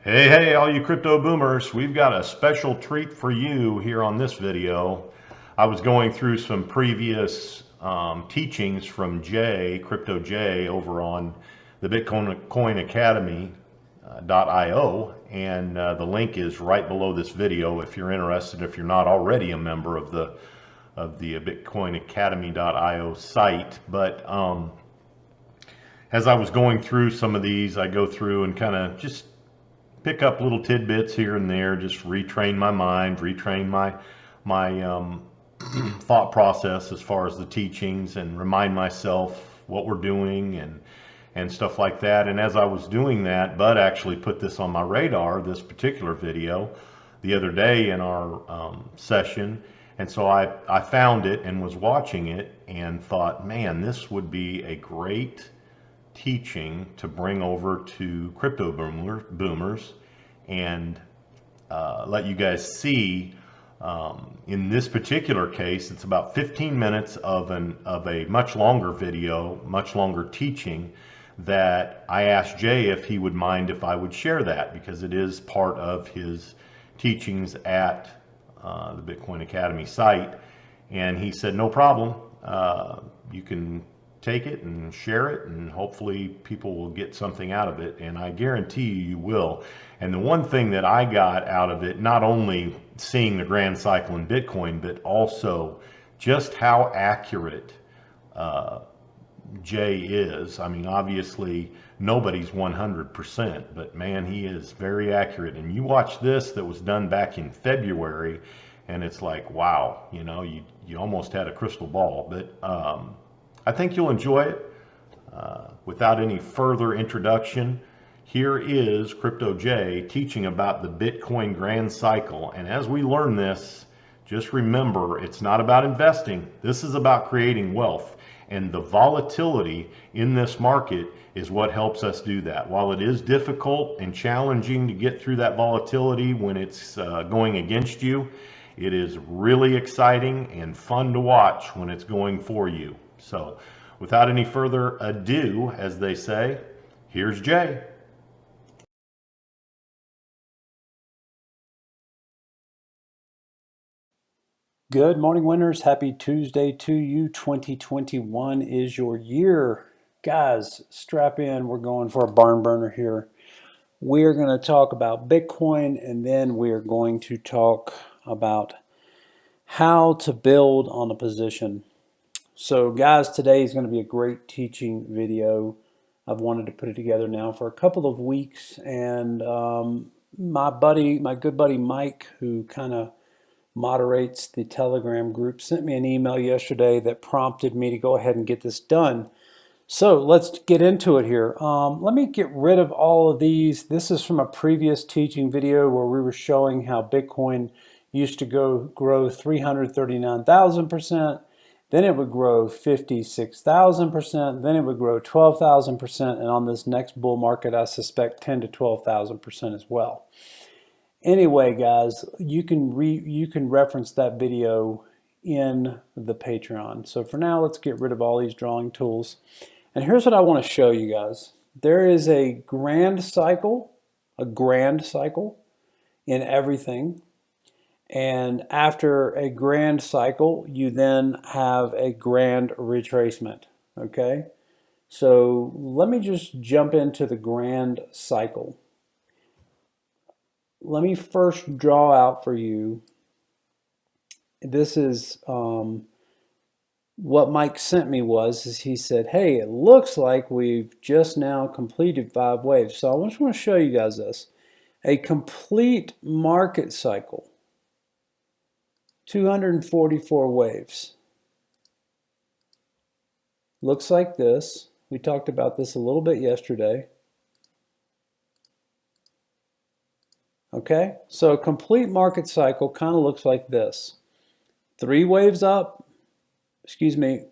Hey, all you crypto boomers, we've got a special treat for you here on this video. I was going through some previous teachings from Crypto J, over on the Bitcoin Academy .io, and the link is right below this video if you're interested, if you're not already a member of the Bitcoin Academy.io site. But as I was going through some of these, I go through and kind of just pick up little tidbits here and there, just retrain my mind, retrain my thought process as far as the teachings, and remind myself what we're doing and stuff like that. And as I was doing that, Bud actually put this on my radar, this particular video, the other day in our session. And so I found it and was watching it and thought, man, this would be a great teaching to bring over to crypto boomers and let you guys see. In this particular case, it's about 15 minutes of a much longer video, much longer teaching, that I asked Jay if he would mind if I would share that, because it is part of his teachings at the Bitcoin Academy site. And he said, no problem. You can take it and share it, and hopefully people will get something out of it. And I guarantee you will. And the one thing that I got out of it, not only seeing the grand cycle in Bitcoin, but also just how accurate Jay is. I mean, obviously nobody's 100%, but man, he is very accurate. And you watch this that was done back in February, and it's like, wow, you almost had a crystal ball. But I think you'll enjoy it. Without any further introduction, here is Crypto J teaching about the Bitcoin grand cycle. And as we learn this, just remember, it's not about investing. This is about creating wealth. And the volatility in this market is what helps us do that. While it is difficult and challenging to get through that volatility when it's going against you, it is really exciting and fun to watch when it's going for you. So without any further ado, as they say, here's Jay. Good morning, winners. Happy Tuesday to you. 2021 is your year. Guys, strap in. We're going for a barn burner here. We're going to talk about Bitcoin, and then we are going to talk about how to build on a position. So guys, today is going to be a great teaching video. I've wanted to put it together now for a couple of weeks, and my good buddy Mike, who kind of moderates the Telegram group, sent me an email yesterday that prompted me to go ahead and get this done. So let's get into it here. Let me get rid of all of these. This is from a previous teaching video where we were showing how Bitcoin used to grow 339,000%. Then it would grow 56,000%. Then it would grow 12,000%. And on this next bull market, I suspect 10 to 12,000% as well. Anyway, guys, you can reference that video in the Patreon. So for now, let's get rid of all these drawing tools. And here's what I want to show you guys. There is a grand cycle in everything. And after a grand cycle, you then have a grand retracement, okay? So let me just jump into the grand cycle. Let me first draw out for you. This is what Mike sent me is he said, hey, it looks like we've just now completed 5 waves. So I just want to show you guys this. A complete market cycle, 244 waves. Looks like this. We talked about this a little bit yesterday. Okay, so a complete market cycle kind of looks like this. 3 waves up,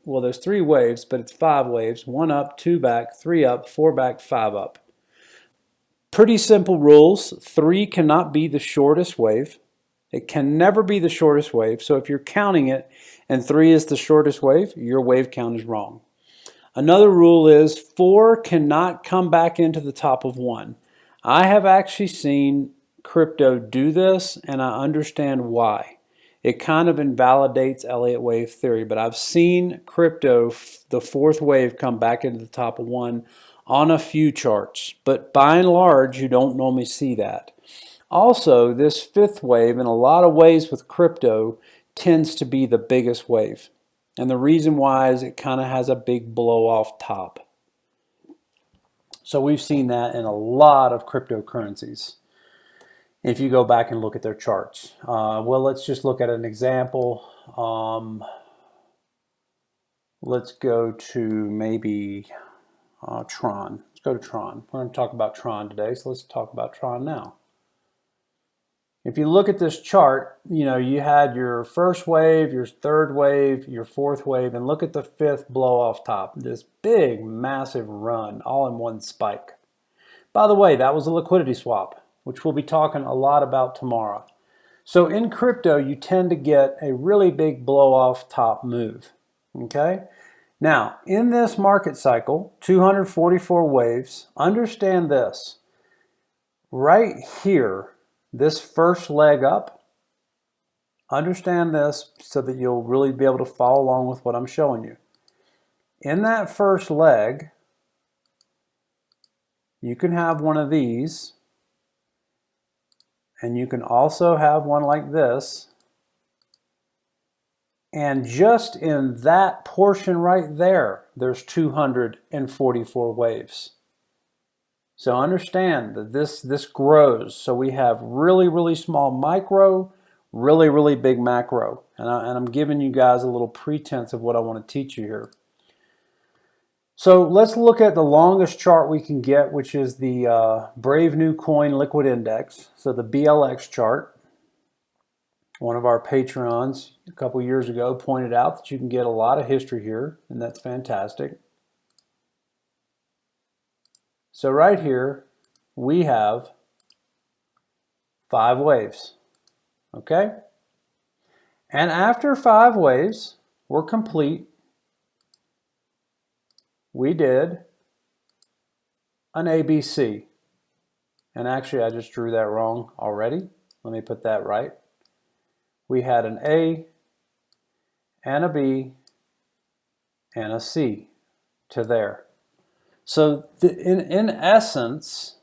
well, there's 3 waves, but it's 5 waves. 1 up, 2 back, 3 up, 4 back, 5 up. Pretty simple rules. 3 cannot be the shortest wave. It can never be the shortest wave. So if you're counting it and 3 is the shortest wave, your wave count is wrong. Another rule is 4 cannot come back into the top of 1. I have actually seen crypto do this, and I understand why. It kind of invalidates Elliott wave theory, but I've seen crypto, the fourth wave, come back into the top of one on a few charts. But by and large, you don't normally see that. Also, this fifth wave, in a lot of ways with crypto, tends to be the biggest wave. And the reason why is it kind of has a big blow off top. So we've seen that in a lot of cryptocurrencies if you go back and look at their charts. Well, let's just look at an example. Let's go to maybe Tron. Let's go to Tron. We're going to talk about Tron today, so let's talk about Tron now. If you look at this chart, you know, you had your first wave, your third wave, your fourth wave, and look at the fifth blow off top. This big, massive run all in one spike. By the way, that was a liquidity swap, which we'll be talking a lot about tomorrow. So in crypto, you tend to get a really big blow off top move. Okay? Now, in this market cycle, 244 waves, understand this. Right here, this first leg up, understand this so that you'll really be able to follow along with what I'm showing you. In that first leg, you can have one of these, and you can also have one like this. And just in that portion right there, there's 244 waves. So understand that this grows. So we have really, really small micro, really, really big macro. And I'm giving you guys a little pretense of what I want to teach you here. So let's look at the longest chart we can get, which is the Brave New Coin Liquid Index. So the BLX chart. One of our Patreons a couple years ago pointed out that you can get a lot of history here, and that's fantastic. So right here, we have 5 waves, okay? And after 5 waves were complete, we did an ABC. And actually, I just drew that wrong already. Let me put that right. We had an A and a B and a C to there. So in essence,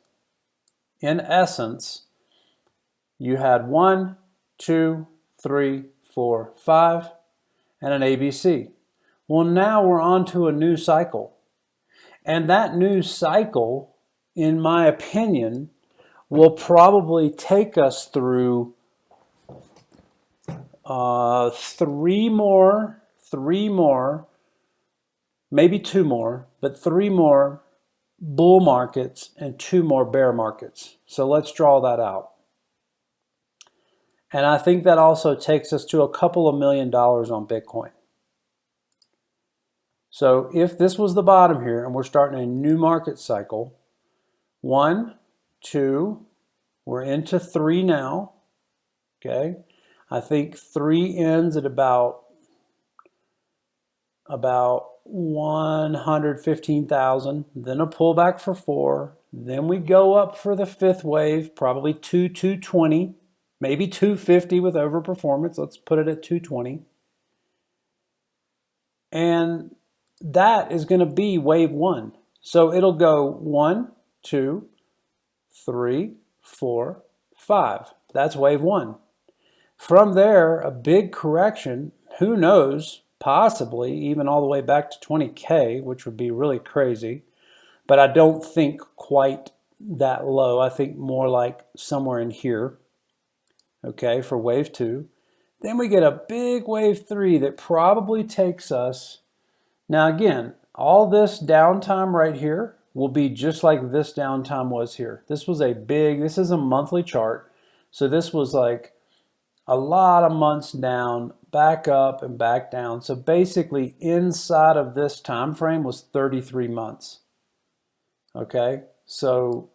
you had 1, 2, 3, 4, 5, and an ABC. Well, now we're on to a new cycle. And that new cycle, in my opinion, will probably take us through 3 more, maybe 2 more, but 3 more bull markets and 2 more bear markets. So let's draw that out. And I think that also takes us to a couple of $1 million on Bitcoin. So if this was the bottom here and we're starting a new market cycle, 1, 2, we're into 3 now, okay? I think 3 ends at about 115,000, then a pullback for 4, then we go up for the 5th wave, probably 220, maybe 250 with overperformance. Let's put it at 220. And that is going to be wave 1. So it'll go 1, 2, 3, 4, 5. That's wave 1. From there, a big correction, who knows, possibly even all the way back to 20K, which would be really crazy. But I don't think quite that low. I think more like somewhere in here, okay, for wave 2. Then we get a big wave 3 that probably takes us. Now again, all this downtime right here will be just like this downtime was here. This is a monthly chart. So this was like a lot of months down, back up and back down. So basically inside of this time frame was 33 months. Okay, so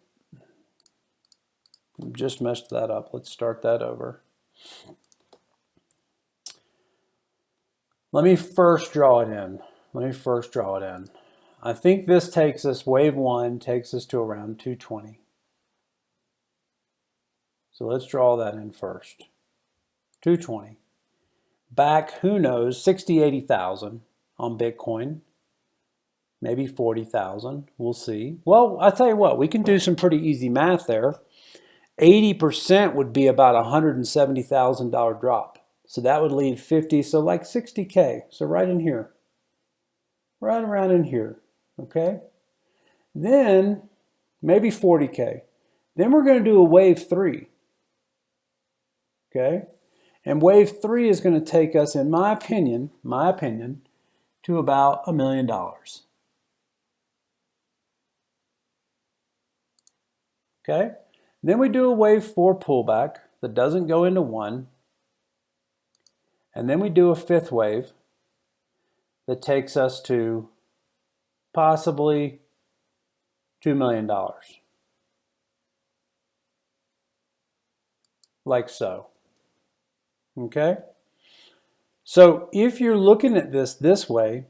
just messed that up. Let's start that over. Let me first draw it in. I think this takes us, wave 1 takes us to around 220. So let's draw that in first. 220. Back, who knows, 60, 80,000 on Bitcoin. Maybe 40,000. We'll see. Well, I'll tell you what, we can do some pretty easy math there. 80% would be about a $170,000 drop. So that would leave 50, so like 60K. So right in here. Right around in here. Okay? Then maybe 40K. Then we're going to do a wave 3. Okay? And wave 3 is going to take us, in my opinion, to about $1 million. Okay? Then we do a wave 4 pullback that doesn't go into 1. And then we do a 5th wave that takes us to possibly $2 million. Like so. Okay? So if you're looking at this way,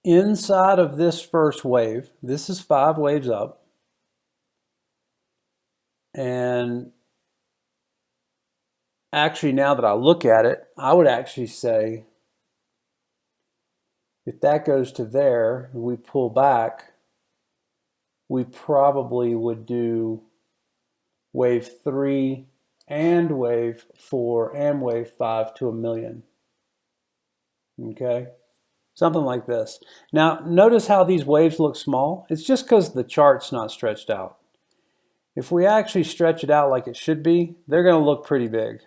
inside of this first wave, this is 5 waves up. And actually, now that I look at it, I would actually say if that goes to there, we pull back, we probably would do wave 3 and wave 4 and wave 5 to $1 million. Okay? Something like this. Now, notice how these waves look small? It's just because the chart's not stretched out. If we actually stretch it out like it should be, they're going to look pretty big.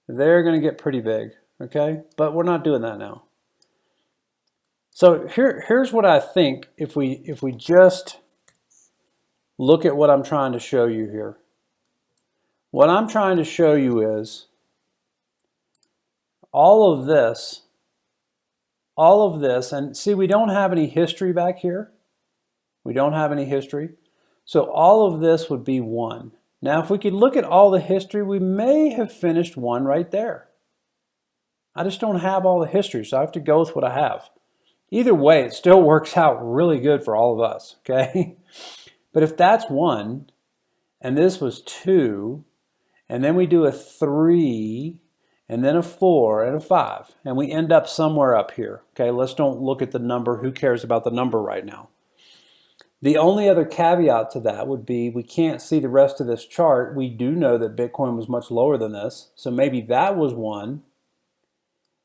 They're going to get pretty big, okay? But we're not doing that now. So here's what I think if we just look at what I'm trying to show you here. What I'm trying to show you is all of this, and see, we don't have any history back here. We don't have any history. So all of this would be 1. Now, if we could look at all the history, we may have finished 1 right there. I just don't have all the history, so I have to go with what I have. Either way, it still works out really good for all of us, okay? But if that's 1, and this was 2, and then we do a 3, and then a 4, and a 5, and we end up somewhere up here, okay? Let's don't look at the number. Who cares about the number right now? The only other caveat to that would be we can't see the rest of this chart. We do know that Bitcoin was much lower than this. So maybe that was 1.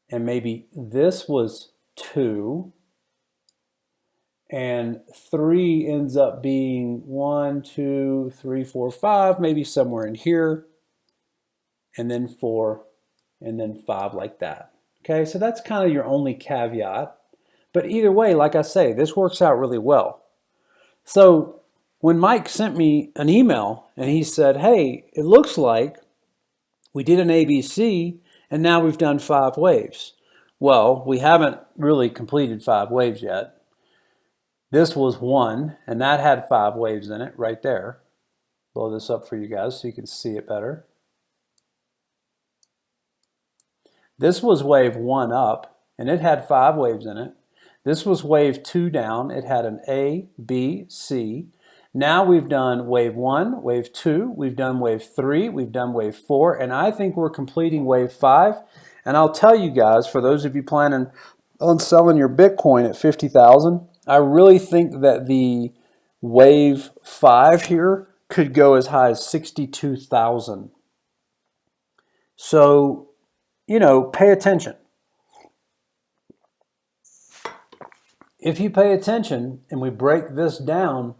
And maybe this was 2. And 3 ends up being 1, 2, 3, 4, 5. Maybe somewhere in here. And then 4. And then 5 like that. Okay, so that's kind of your only caveat. But either way, like I say, this works out really well. So when Mike sent me an email and he said, hey, it looks like we did an ABC and now we've done 5 waves. Well, we haven't really completed 5 waves yet. This was 1 and that had 5 waves in it right there. Blow this up for you guys so you can see it better. This was wave 1 up and it had 5 waves in it. This was wave 2 down. It had an A, B, C. Now we've done wave 1, wave 2, we've done wave 3, we've done wave 4, and I think we're completing wave 5. And I'll tell you guys, for those of you planning on selling your Bitcoin at 50,000, I really think that the wave 5 here could go as high as 62,000. So, you know, pay attention. If you pay attention and we break this down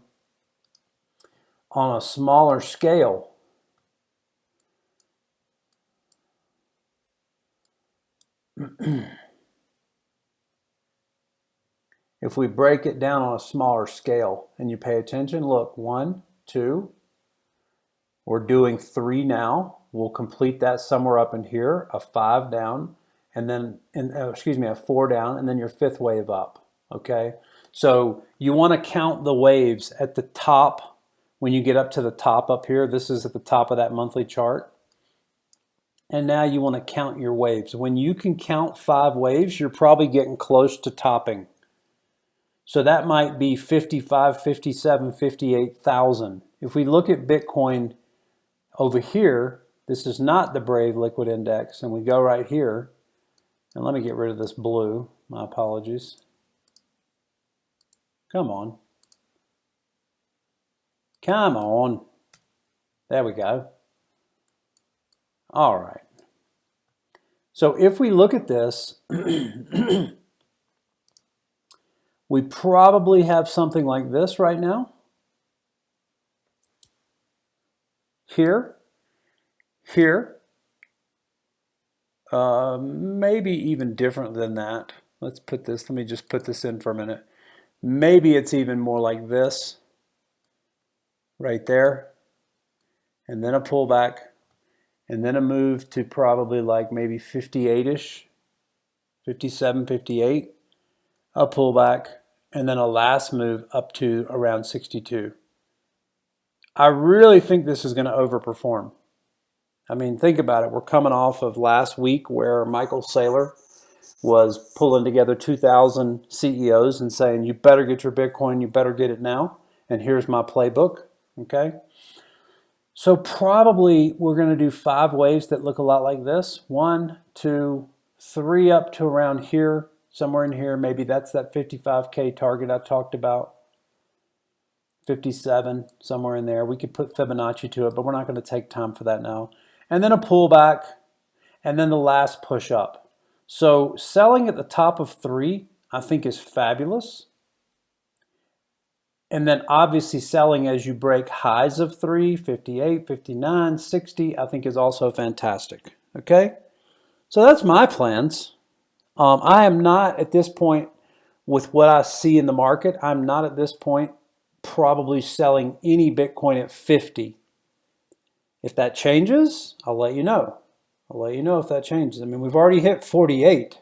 on a smaller scale, if we break it down on a smaller scale and you pay attention, look, 1, 2, we're doing 3 now. We'll complete that somewhere up in here, a 5 down, and then, a 4 down, and then your 5th wave up. Okay, so you want to count the waves at the top when you get up to the top up here. This is at the top of that monthly chart. And now you want to count your waves. When you can count 5 waves, you're probably getting close to topping. So that might be 55, 57, 58,000. If we look at Bitcoin Over here, this is not the Brave Liquid Index, and we go right here, and let me get rid of this blue. My apologies. Come on. Come on. There we go. All right. So if we look at this, we probably have something like this right now. Here, maybe even different than that. Let me just put this in for a minute. Maybe it's even more like this, right there, and then a pullback, and then a move to probably like maybe 58-ish, 57, 58, a pullback, and then a last move up to around 62. I really think this is going to overperform. I mean, think about it. We're coming off of last week where Michael Saylor was pulling together 2,000 CEOs and saying, you better get your Bitcoin, you better get it now, and here's my playbook, okay? So probably we're going to do 5 waves that look a lot like this. 1, 2, 3 up to around here, somewhere in here. Maybe that's that 55K target I talked about. 57, somewhere in there. We could put Fibonacci to it, but we're not going to take time for that now. And then a pullback, and then the last push up. So selling at the top of 3, I think is fabulous. And then obviously selling as you break highs of 3, 58, 59, 60, I think is also fantastic. Okay? So that's my plans. I am not at this point, with what I see in the market, I'm not at this point probably selling any Bitcoin at 50. If that changes, I'll let you know. I'll let you know if that changes. I mean, we've already hit 48.